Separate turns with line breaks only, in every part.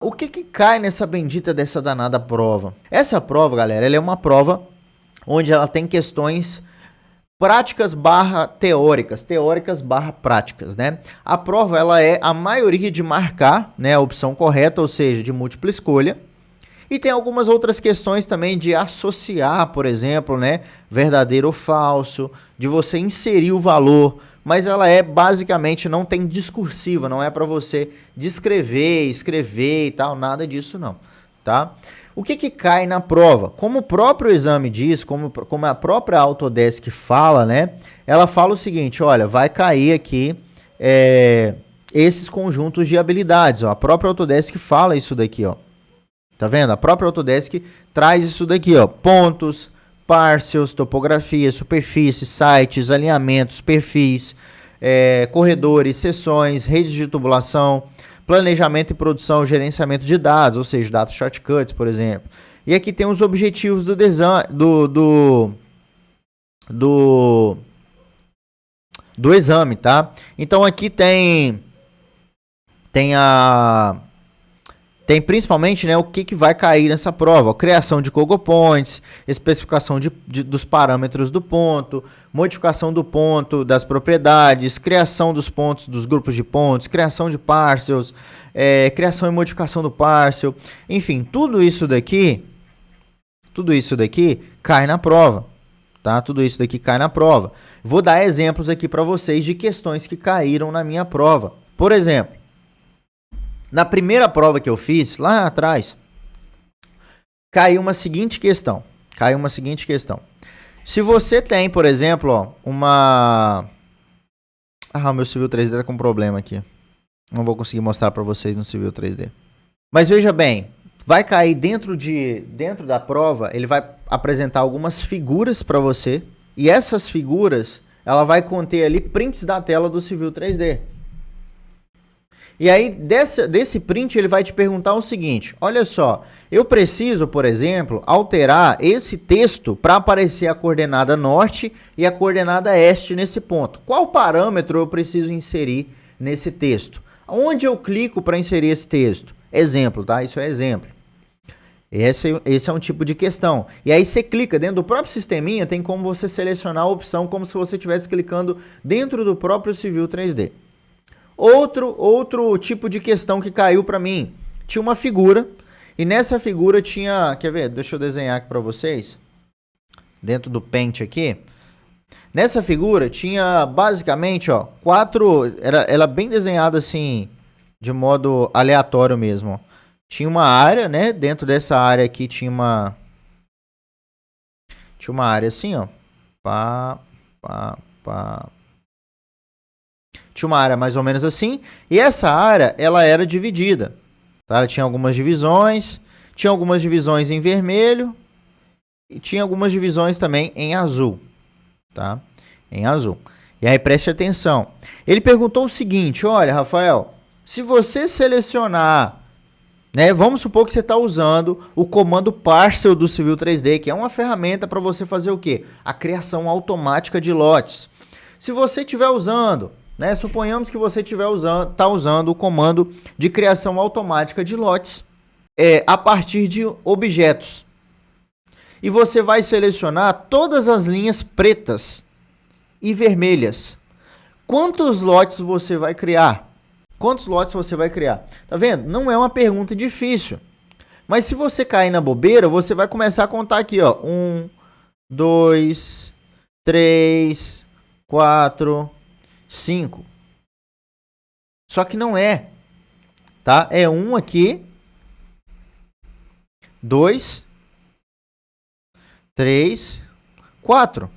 O que que cai nessa bendita dessa danada prova? Essa prova, galera, ela é uma prova onde ela tem questões práticas barra teóricas, teóricas barra práticas, né? A prova, ela é a maioria de marcar, né, a opção correta, ou seja, de múltipla escolha. E tem algumas outras questões também de associar, por exemplo, né, verdadeiro ou falso, de você inserir o valor, mas ela é basicamente, não tem discursiva, não é para você descrever, escrever e tal, nada disso não, tá? O que que cai na prova? Como o próprio exame diz, como a própria Autodesk fala, né, ela fala o seguinte, olha, vai cair aqui esses conjuntos de habilidades, ó, a própria Autodesk fala isso daqui, ó. Tá vendo? A própria Autodesk traz isso daqui, ó. Pontos, parcels, topografia, superfície, sites, alinhamentos, perfis, corredores, seções, redes de tubulação, planejamento e produção, gerenciamento de dados, ou seja, data shortcuts, por exemplo. E aqui tem os objetivos do design, do exame, tá? Então aqui tem principalmente, né, o que vai cair nessa prova. Criação de cargo points, especificação dos parâmetros do ponto, modificação do ponto, das propriedades, criação dos pontos, dos grupos de pontos, criação de parcels, criação e modificação do parcel. Enfim, tudo isso daqui cai na prova, tá? Tudo isso daqui cai na prova. Vou dar exemplos aqui para vocês de questões que caíram na minha prova. Por exemplo, na primeira prova que eu fiz, lá atrás, caiu uma seguinte questão. Se você tem, por exemplo, ó, o meu Civil 3D tá com problema aqui. Não vou conseguir mostrar para vocês no Civil 3D. Mas veja bem, vai cair dentro da prova, ele vai apresentar algumas figuras para você. E essas figuras, ela vai conter ali prints da tela do Civil 3D. E aí, desse print, ele vai te perguntar o seguinte, olha só, eu preciso, por exemplo, alterar esse texto para aparecer a coordenada norte e a coordenada este nesse ponto. Qual parâmetro eu preciso inserir nesse texto? Onde eu clico para inserir esse texto? Exemplo, tá? Isso é exemplo. Esse é um tipo de questão. E aí você clica dentro do próprio sisteminha, tem como você selecionar a opção como se você estivesse clicando dentro do próprio Civil 3D. Outro tipo de questão que caiu para mim, tinha uma figura, e nessa figura tinha, quer ver, deixa eu desenhar aqui para vocês, dentro do Paint aqui, nessa figura tinha basicamente, ó, ela bem desenhada assim, de modo aleatório mesmo, ó. Tinha uma área, né, dentro dessa área aqui tinha uma área assim, ó, tinha uma área mais ou menos assim, e essa área, ela era dividida, tá? Ela tinha algumas divisões em vermelho, e tinha algumas divisões também em azul, tá? Em azul. E aí, preste atenção. Ele perguntou o seguinte, olha, Rafael, se você selecionar, né, vamos supor que você está usando o comando parcel do Civil 3D, que é uma ferramenta para você fazer o quê? A criação automática de lotes. Se você estiver usando, né, suponhamos que você está usando o comando de criação automática de lotes a partir de objetos. E você vai selecionar todas as linhas pretas e vermelhas. Quantos lotes você vai criar? Tá vendo? Não é uma pergunta difícil. Mas se você cair na bobeira, você vai começar a contar aqui, ó. 1, 2, 3, 4, 5. Só que não é, tá? É 1 aqui, 2, 3, 4.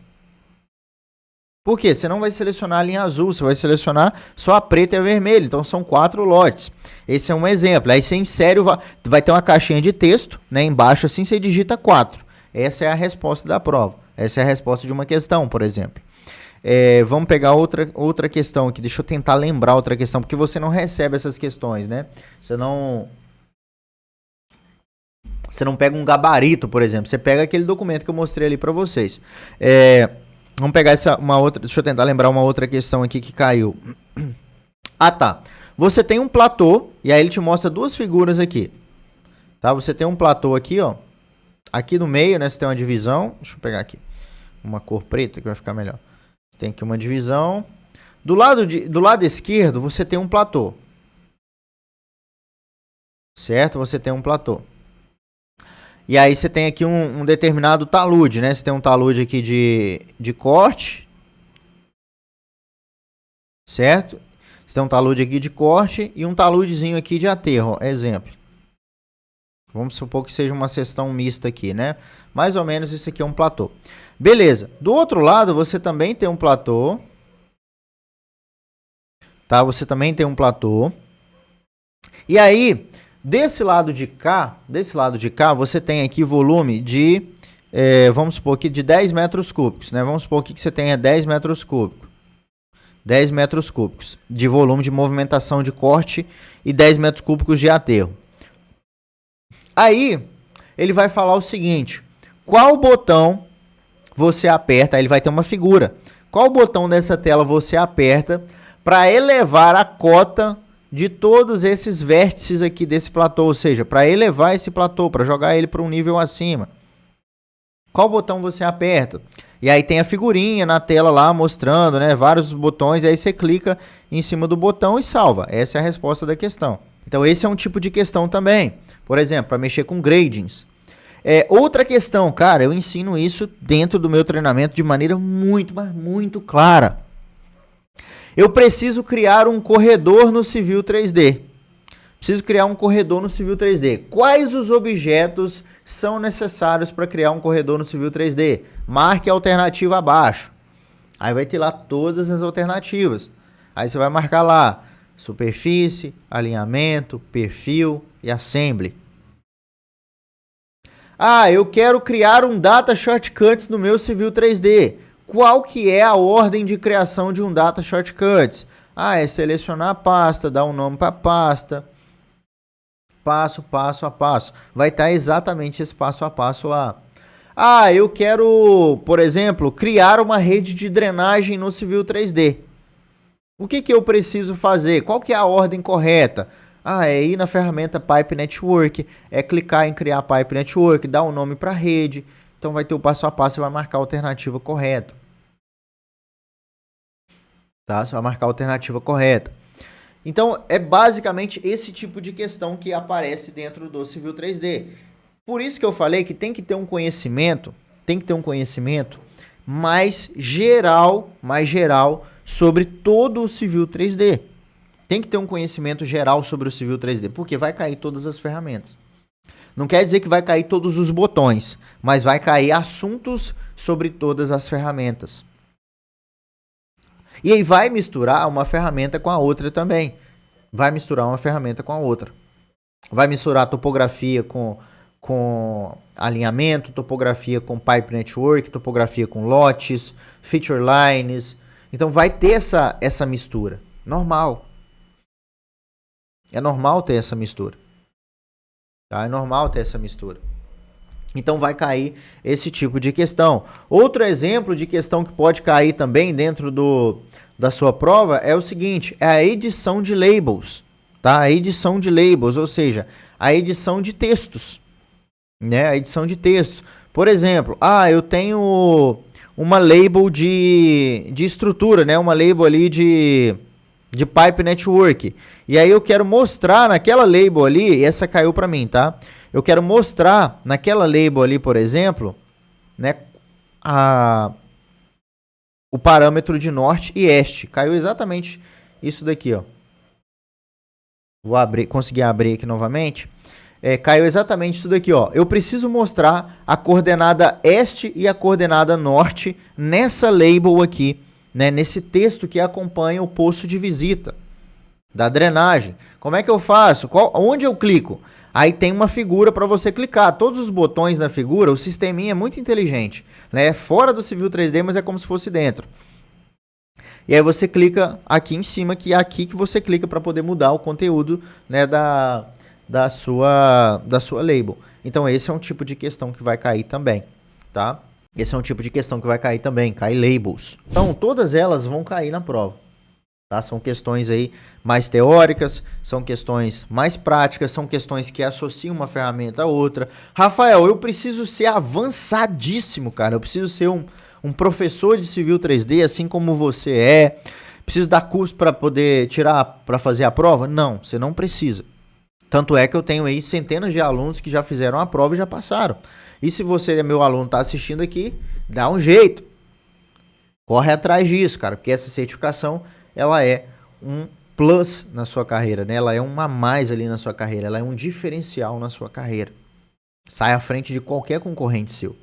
Por quê? Você não vai selecionar a linha azul, você vai selecionar só a preta e a vermelha. Então são 4 lotes. Esse é um exemplo. Aí você insere, vai ter uma caixinha de texto, né? Embaixo assim você digita 4. Essa é a resposta da prova. Essa é a resposta de uma questão, por exemplo. Vamos pegar outra questão aqui. Deixa eu tentar lembrar outra questão, porque você não recebe essas questões, né? Você não pega um gabarito, por exemplo. Você pega aquele documento que eu mostrei ali para vocês. Vamos pegar uma outra. Deixa eu tentar lembrar uma outra questão aqui que caiu. Ah, tá. Você tem um platô, e aí ele te mostra duas figuras aqui. Tá? Você tem um platô aqui, ó. Aqui no meio, né, você tem uma divisão. Deixa eu pegar aqui uma cor preta que vai ficar melhor. Tem aqui uma divisão. Do lado esquerdo, você tem um platô. Certo? Você tem um platô. E aí você tem aqui um determinado talude, né? Você tem um talude aqui de corte. Certo? Você tem um talude aqui de corte e um taludezinho aqui de aterro, ó, exemplo. Vamos supor que seja uma seção mista aqui, né? Mais ou menos isso aqui é um platô. Beleza. Do outro lado, você também tem um platô. Tá? Você também tem um platô. E aí, desse lado de cá, você tem aqui volume de, vamos supor aqui, de 10 metros cúbicos, né? Vamos supor aqui que você tenha 10 metros cúbicos. 10 metros cúbicos de volume de movimentação de corte e 10 metros cúbicos de aterro. Aí, ele vai falar o seguinte, qual botão você aperta, aí ele vai ter uma figura, qual botão dessa tela você aperta para elevar a cota de todos esses vértices aqui desse platô, ou seja, para elevar esse platô, para jogar ele para um nível acima. Qual botão você aperta? E aí tem a figurinha na tela lá mostrando, né, vários botões, aí você clica em cima do botão e salva. Essa é a resposta da questão. Então esse é um tipo de questão também. Por exemplo, para mexer com gradings. Outra questão, cara, eu ensino isso dentro do meu treinamento de maneira muito, mas muito clara. Eu preciso criar um corredor no Civil 3D. Preciso criar um corredor no Civil 3D. Quais os objetos são necessários para criar um corredor no Civil 3D? Marque a alternativa abaixo. Aí vai ter lá todas as alternativas. Aí você vai marcar lá superfície, alinhamento, perfil e assembly. Ah, eu quero criar um data shortcuts no meu Civil 3D. Qual que é a ordem de criação de um data shortcuts? Ah, é selecionar a pasta, dar um nome para a pasta, passo a passo. Vai estar exatamente esse passo a passo lá. Ah, eu quero, por exemplo, criar uma rede de drenagem no Civil 3D. O que eu preciso fazer? Qual que é a ordem correta? Ah, é ir na ferramenta Pipe Network, é clicar em criar Pipe Network, dar um nome para a rede. Então vai ter o passo a passo e vai marcar a alternativa correta. Tá? Você vai marcar a alternativa correta. Então é basicamente esse tipo de questão que aparece dentro do Civil 3D. Por isso que eu falei que tem que ter um conhecimento, mais geral sobre todo o Civil 3D. Tem que ter um conhecimento geral sobre o Civil 3D, porque vai cair todas as ferramentas. Não quer dizer que vai cair todos os botões, mas vai cair assuntos sobre todas as ferramentas. E aí vai misturar uma ferramenta com a outra também. Vai misturar topografia com alinhamento, topografia com Pipe Network, topografia com lotes, feature lines. Então vai ter essa mistura. Normal. É normal ter essa mistura. Tá? É normal ter essa mistura. Então vai cair esse tipo de questão. Outro exemplo de questão que pode cair também dentro da sua prova é o seguinte, é a edição de labels. Tá? A edição de labels, ou seja, a edição de textos. Né? A edição de textos. Por exemplo, eu tenho uma label de estrutura, né? Uma label ali de Pipe Network. E aí eu quero mostrar naquela label ali, e essa caiu para mim, tá? Eu quero mostrar naquela label ali, por exemplo, né, o parâmetro de norte e este. Caiu exatamente isso daqui, ó. Vou conseguir abrir aqui novamente. Caiu exatamente isso daqui, ó. Eu preciso mostrar a coordenada este e a coordenada norte nessa label aqui. Né, nesse texto que acompanha o poço de visita da drenagem. Como é que eu faço? Onde eu clico? Aí tem uma figura para você clicar. Todos os botões na figura, o sisteminha é muito inteligente. Né? É fora do Civil 3D, mas é como se fosse dentro. E aí você clica aqui em cima, que é aqui que você clica para poder mudar o conteúdo, né, da sua label. Então esse é um tipo de questão que vai cair também, tá? Esse é um tipo de questão que vai cair também, cai labels. Então, todas elas vão cair na prova, Tá? São questões aí mais teóricas, são questões mais práticas, são questões que associam uma ferramenta a outra. Rafael, eu preciso ser avançadíssimo, cara. Eu preciso ser um professor de Civil 3D, assim como você é. Preciso dar curso para poder para fazer a prova? Não, você não precisa. Tanto é que eu tenho aí centenas de alunos que já fizeram a prova e já passaram. E se você é meu aluno, tá assistindo aqui, dá um jeito. Corre atrás disso, cara, porque essa certificação, ela é um plus na sua carreira, né? Ela é uma a mais ali na sua carreira, ela é um diferencial na sua carreira. Sai à frente de qualquer concorrente seu.